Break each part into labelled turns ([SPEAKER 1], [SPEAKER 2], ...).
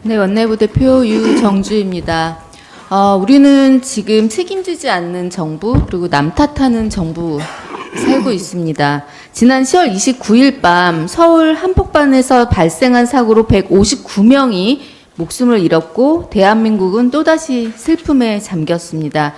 [SPEAKER 1] 네, 원내부대표 유정주입니다. 우리는 지금 책임지지 않는 정부 그리고 남 탓하는 정부 살고 있습니다. 지난 10월 29일 밤 서울 한복판에서 발생한 사고로 159명이 목숨을 잃었고 대한민국은 또다시 슬픔에 잠겼습니다.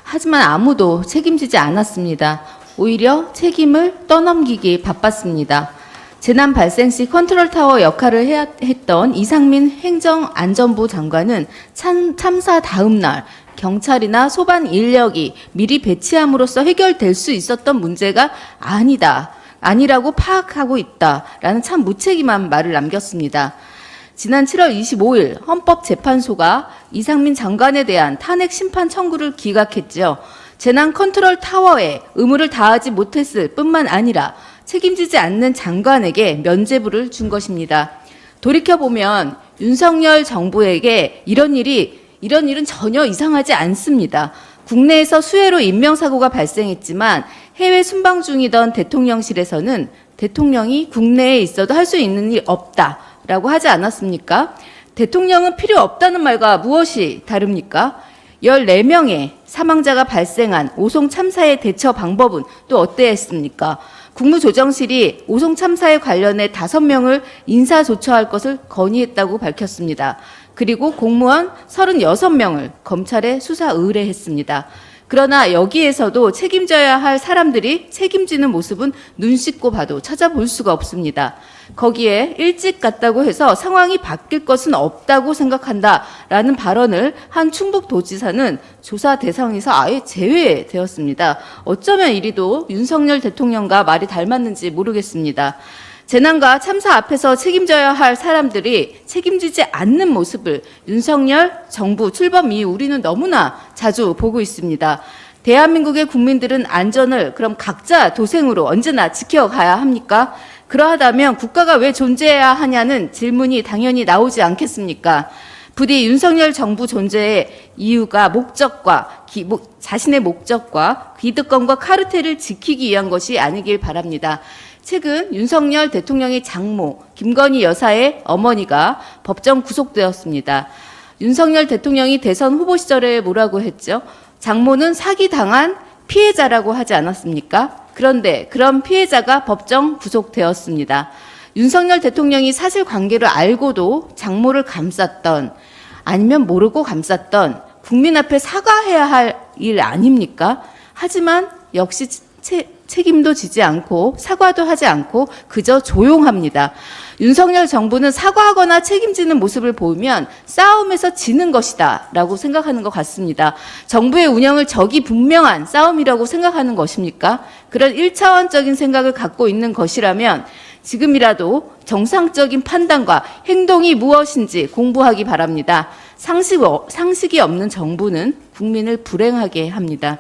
[SPEAKER 1] 하지만 아무도 책임지지 않았습니다. 오히려 책임을 떠넘기기 바빴습니다. 재난 발생 시 컨트롤타워 역할을 했던 이상민 행정안전부 장관은 참사 다음 날 경찰이나 소방 인력이 미리 배치함으로써 해결될 수 있었던 문제가 아니라고 파악하고 있다라는 참 무책임한 말을 남겼습니다. 지난 7월 25일 헌법재판소가 이상민 장관에 대한 탄핵 심판 청구를 기각했죠. 재난 컨트롤 타워에 의무를 다하지 못했을 뿐만 아니라 책임지지 않는 장관에게 면죄부를 준 것입니다. 돌이켜보면 윤석열 정부에게 이런 일은 전혀 이상하지 않습니다. 국내에서 수해로 인명사고가 발생했지만 해외 순방 중이던 대통령실에서는 대통령이 국내에 있어도 할 수 있는 일 없다라고 하지 않았습니까? 대통령은 필요 없다는 말과 무엇이 다릅니까? 14명의 사망자가 발생한 오송 참사의 대처 방법은 또 어땠습니까? 국무조정실이 오송 참사에 관련해 5명을 인사조처할 것을 건의했다고 밝혔습니다. 그리고 공무원 36명을 검찰에 수사 의뢰했습니다. 그러나 여기에서도 책임져야 할 사람들이 책임지는 모습은 눈 씻고 봐도 찾아볼 수가 없습니다. 거기에 일찍 갔다고 해서 상황이 바뀔 것은 없다고 생각한다라는 발언을 한 충북도지사는 조사 대상에서 아예 제외되었습니다. 어쩌면 이리도 윤석열 대통령과 말이 닮았는지 모르겠습니다. 재난과 참사 앞에서 책임져야 할 사람들이 책임지지 않는 모습을 윤석열 정부 출범 이후 우리는 너무나 자주 보고 있습니다. 대한민국의 국민들은 안전을 그럼 각자 도생으로 언제나 지켜가야 합니까? 그러하다면 국가가 왜 존재해야 하냐는 질문이 당연히 나오지 않겠습니까? 부디 윤석열 정부 존재의 이유가 자신의 목적과 기득권과 카르텔을 지키기 위한 것이 아니길 바랍니다. 최근 윤석열 대통령의 장모 김건희 여사의 어머니가 법정 구속되었습니다. 윤석열 대통령이 대선 후보 시절에 뭐라고 했죠? 장모는 사기당한 피해자라고 하지 않았습니까? 그런데 그런 피해자가 법정 구속되었습니다. 윤석열 대통령이 사실관계를 알고도 장모를 감쌌던 아니면 모르고 감쌌던 국민 앞에 사과해야 할 일 아닙니까? 하지만 역시 책임도 지지 않고 사과도 하지 않고 그저 조용합니다. 윤석열 정부는 사과하거나 책임지는 모습을 보면 싸움에서 지는 것이다 라고 생각하는 것 같습니다. 정부의 운영을 적이 분명한 싸움이라고 생각하는 것입니까? 그런 1차원적인 생각을 갖고 있는 것이라면 지금이라도 정상적인 판단과 행동이 무엇인지 공부하기 바랍니다. 상식이 없는 정부는 국민을 불행하게 합니다.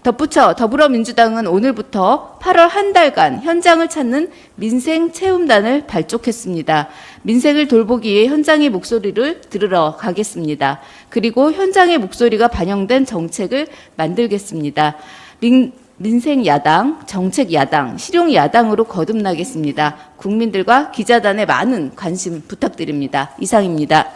[SPEAKER 1] 덧붙여 더불어민주당은 오늘부터 8월 한 달간 현장을 찾는 민생 체험단을 발족했습니다. 민생을 돌보기 위해 현장의 목소리를 들으러 가겠습니다. 그리고 현장의 목소리가 반영된 정책을 만들겠습니다. 민생 야당, 정책 야당, 실용 야당으로 거듭나겠습니다. 국민들과 기자단의 많은 관심 부탁드립니다. 이상입니다.